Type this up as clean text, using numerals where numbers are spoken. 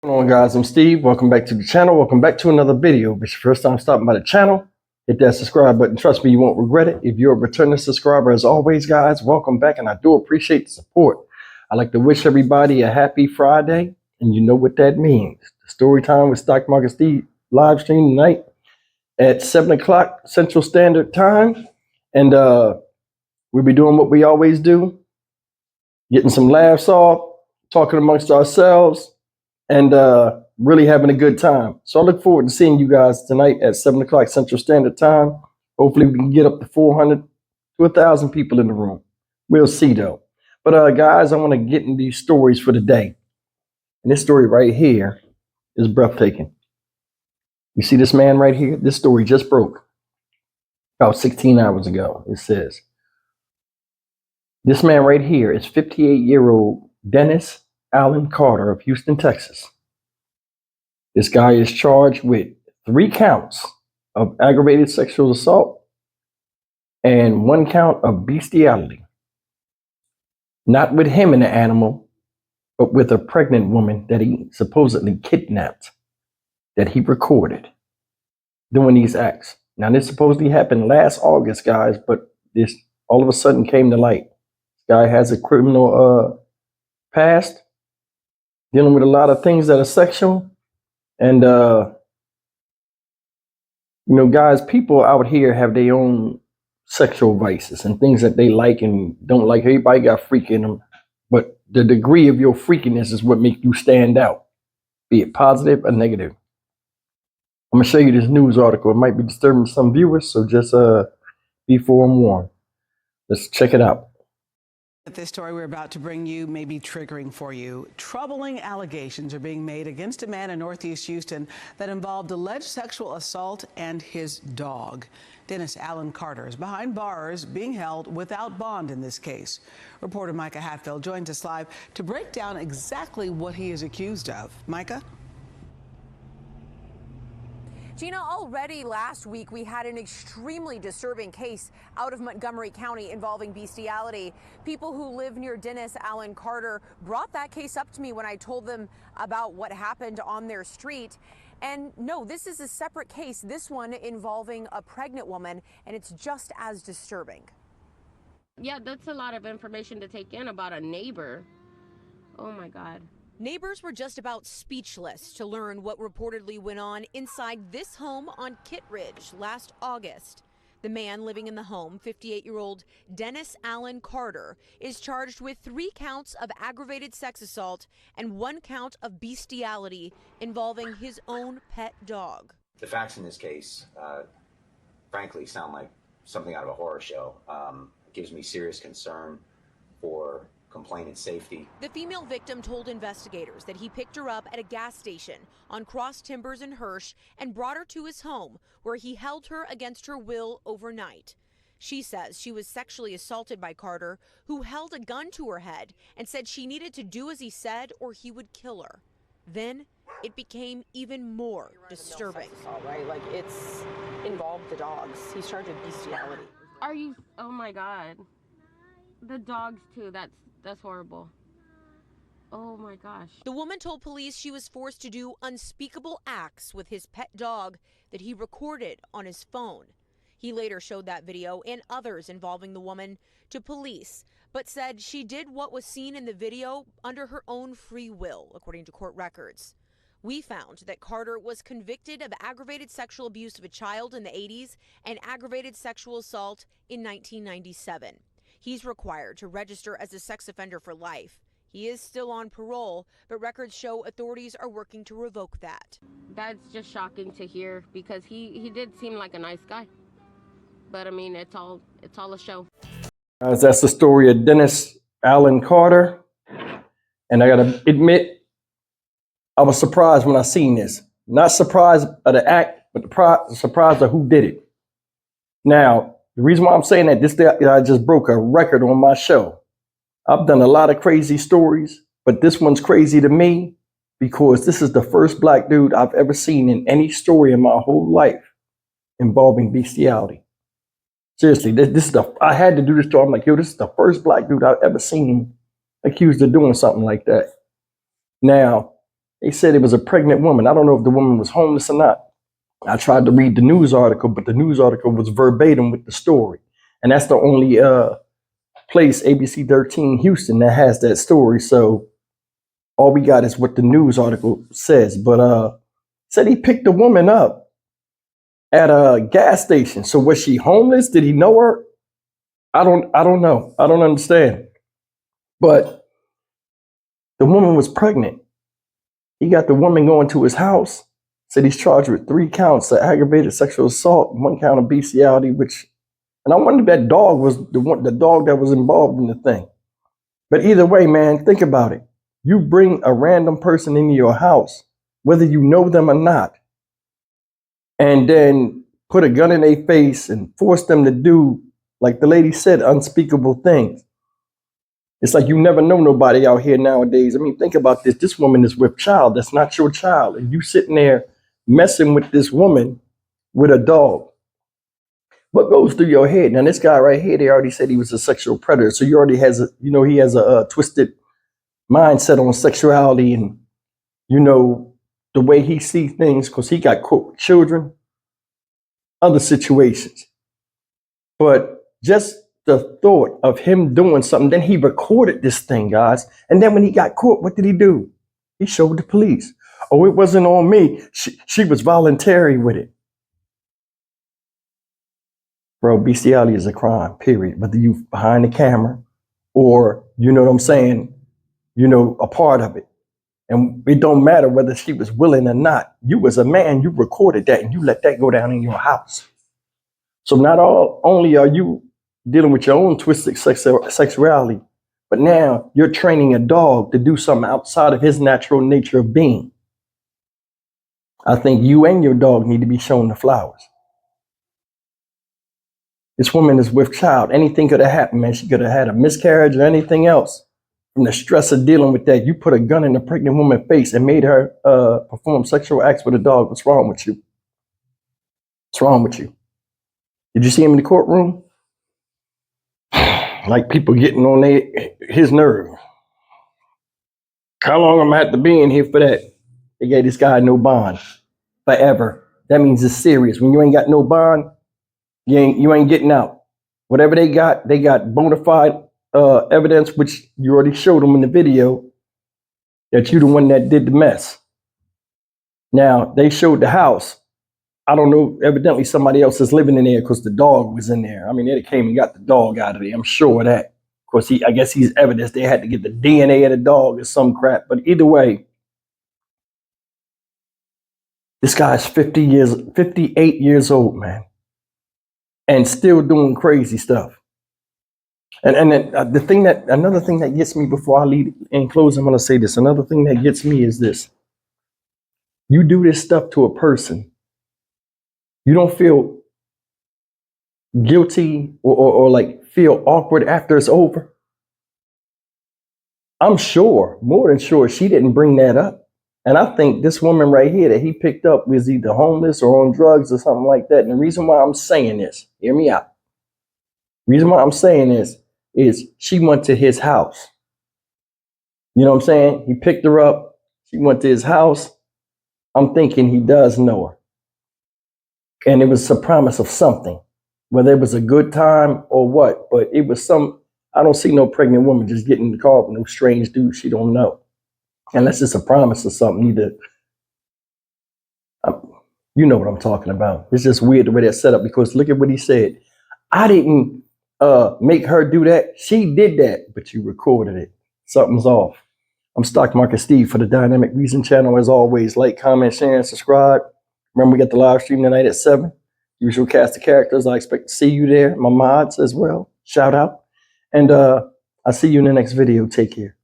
What's going on, guys? I'm Steve. Welcome back to the channel. Welcome back to another video. If it's your first time stopping by the channel, hit that subscribe button. Trust me, you won't regret it. If you're a returning subscriber, as always, guys, welcome back, and I do appreciate the support. I like to wish everybody a happy Friday, and you know what that means. The story time with Stock Market Steve live stream tonight at 7 o'clock Central Standard Time, and we'll be doing what we always do, getting some laughs off, talking amongst ourselves, and really having a good time. So I look forward to seeing you guys tonight at 7 o'clock Central Standard Time. Hopefully we can get up to 400 to 1,000 people in the room. We'll see though. But guys, I want to get into these stories for the day. And this story right here is breathtaking. You see this man right here? This story just broke about 16 hours ago. It says, this man right here is 58-year-old Dennis Allen Carter of Houston, Texas. This guy is charged with 3 counts of aggravated sexual assault and 1 count of bestiality. Not with him and the animal, but with a pregnant woman that he supposedly kidnapped, that he recorded doing these acts. Now, this supposedly happened last August, guys, but this all of a sudden came to light. This guy has a criminal past, dealing with a lot of things that are sexual. And, guys, people out here have their own sexual vices and things that they like and don't like. Everybody got freak in them. But the degree of your freakiness is what makes you stand out, be it positive or negative. I'm going to show you this news article. It might be disturbing some viewers, so just be forewarned. Let's check it out. This story we're about to bring you may be triggering for you. Troubling allegations are being made against a man in Northeast Houston that involved alleged sexual assault and his dog. Dennis Allen Carter is behind bars, being held without bond in this case. Reporter Micah Hatfield joins us live to break down exactly what he is accused of. Micah? Gina, already last week we had an extremely disturbing case out of Montgomery County involving bestiality. People who live near Dennis Allen Carter brought that case up to me when I told them about what happened on their street. And no, this is a separate case, this one involving a pregnant woman, and it's just as disturbing. Yeah, that's a lot of information to take in about a neighbor. Oh my God. Neighbors were just about speechless to learn what reportedly went on inside this home on Kittredge last August. The man living in the home, 58-year-old Dennis Allen Carter, is charged with 3 counts of aggravated sex assault and 1 count of bestiality involving his own pet dog. The facts in this case, frankly, sound like something out of a horror show. It gives me serious concern for complainant's safety. The female victim told investigators that he picked her up at a gas station on Cross Timbers in Hirsch and brought her to his home, where he held her against her will overnight. She says she was sexually assaulted by Carter, who held a gun to her head and said she needed to do as he said or he would kill her. Then it became even more disturbing. Assault, right? Like, it's involved the dogs. He's charged with bestiality. Are you? Oh my God. The dogs too. That's horrible. Oh my gosh. The woman told police she was forced to do unspeakable acts with his pet dog that he recorded on his phone. He later showed that video and others involving the woman to police, but said she did what was seen in the video under her own free will, according to court records. We found that Carter was convicted of aggravated sexual abuse of a child in the 80s and aggravated sexual assault in 1997. He's required to register as a sex offender for life. He is still on parole, but records show authorities are working to revoke that. That's just shocking to hear, because he did seem like a nice guy. But I mean, it's all a show. That's the story of Dennis Allen Carter. And I gotta admit, I was surprised when I seen this. Not surprised at the act, but surprised at who did it. Now, the reason why I'm saying that, this day I just broke a record on my show. I've done a lot of crazy stories, but this one's crazy to me because this is the first black dude I've ever seen in any story in my whole life involving bestiality. Seriously, I had to do this story. I'm like, yo, this is the first black dude I've ever seen accused of doing something like that. Now, They said it was a pregnant woman. I don't know if the woman was homeless or not. I tried to read the news article, but the news article was verbatim with the story. And that's the only place, ABC 13 Houston, that has that story. So all we got is what the news article says. But said he picked the woman up at a gas station. So was she homeless? Did he know her? I don't know. I don't understand. But the woman was pregnant. He got the woman going to his house. Said he's charged with 3 counts of aggravated sexual assault, 1 count of bestiality, and I wonder if that dog was the dog that was involved in the thing. But either way, man, think about it. You bring a random person into your house, whether you know them or not, and then put a gun in their face and force them to do, like the lady said, unspeakable things. It's like you never know nobody out here nowadays. I mean, think about this. This woman is with child. That's not your child. And you sitting there messing with this woman with a dog. What goes through your head? Now, this guy right here, they already said he was a sexual predator. So he already has he has a twisted mindset on sexuality and, the way he sees things, because he got caught with children, other situations. But just the thought of him doing something, then he recorded this thing, guys. And then when he got caught, what did he do? He showed the police. Oh, it wasn't on me. She was voluntary with it. Bro, bestiality is a crime, period. Whether you behind the camera or, you know what I'm saying, a part of it. And it don't matter whether she was willing or not. You as a man, you recorded that and you let that go down in your house. So not only are you dealing with your own twisted sexuality, but now you're training a dog to do something outside of his natural nature of being. I think you and your dog need to be shown the flowers. This woman is with child. Anything could have happened, man. She could have had a miscarriage or anything else. From the stress of dealing with that, you put a gun in a pregnant woman's face and made her perform sexual acts with a dog. What's wrong with you? What's wrong with you? Did you see him in the courtroom? Like people getting on his nerve. How long am I have to be in here for that? They gave this guy no bond forever. That means it's serious. When you ain't got no bond, you ain't getting out. Whatever they got bona fide evidence, which you already showed them in the video, that you the one that did the mess. Now, they showed the house. I don't know, evidently somebody else is living in there because the dog was in there. I mean, they came and got the dog out of there. I'm sure of that. Of course, I guess he's evidence. They had to get the DNA of the dog or some crap. But either way, this guy's 58 years old, man, and still doing crazy stuff. And another thing that gets me before I leave in closing, I'm going to say this. Another thing that gets me is this. You do this stuff to a person. You don't feel guilty or like feel awkward after it's over. I'm sure, more than sure, she didn't bring that up. And I think this woman right here that he picked up was either homeless or on drugs or something like that. And the reason why I'm saying this, hear me out. The reason why I'm saying this is she went to his house. You know what I'm saying? He picked her up. She went to his house. I'm thinking he does know her. And it was a promise of something, whether it was a good time or what, but it was I don't see no pregnant woman just getting in the car with no strange dude she don't know. Unless it's a promise or something, you know what I'm talking about. It's just weird the way that's set up, because look at what he said. I didn't make her do that. She did that, but you recorded it. Something's off. I'm Stock Market Steve for the Dynamic Reason channel. As always, like, comment, share, and subscribe. Remember, we got the live stream tonight at 7. Usual cast of characters. I expect to see you there. My mods as well. Shout out. And I'll see you in the next video. Take care.